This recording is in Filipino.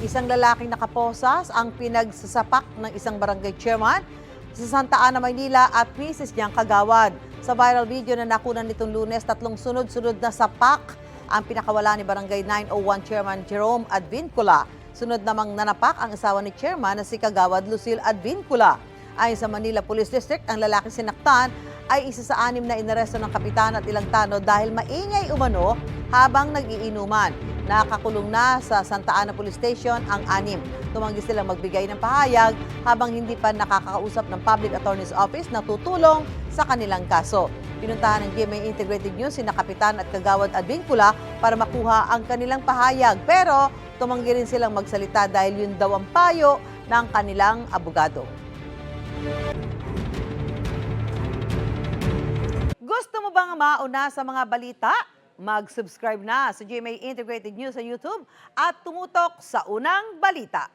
Isang lalaking nakaposas ang pinagsasapak ng isang barangay chairman sa Santa Ana, Maynila at misis niyang kagawad. Sa viral video na nakunan nitong Lunes, 3 sunod-sunod na sapak ang pinakawala ni Barangay 901 Chairman Jerome Advincula. Sunod namang nanapak ang asawa ni Chairman na si Kagawad Lucille Advincula. Ayon sa Manila Police District, ang lalaking sinaktan ay isa sa 6 na inaresto ng kapitan at ilang tanod dahil maingay umano habang nag-iinuman. Nakakulong na sa Santa Ana Police Station ang 6. Tumanggi silang magbigay ng pahayag habang hindi pa nakakausap ng Public Attorney's Office na tutulong sa kanilang kaso. Pinuntahan ng GMA Integrated News sina Kapitan at Kagawad Advincula para makuha ang kanilang pahayag. Pero tumanggi rin silang magsalita dahil yun daw ang payo ng kanilang abogado. Gusto mo bang mauna sa mga balita? Mag-subscribe na sa GMA Integrated News sa YouTube at tumutok sa unang balita.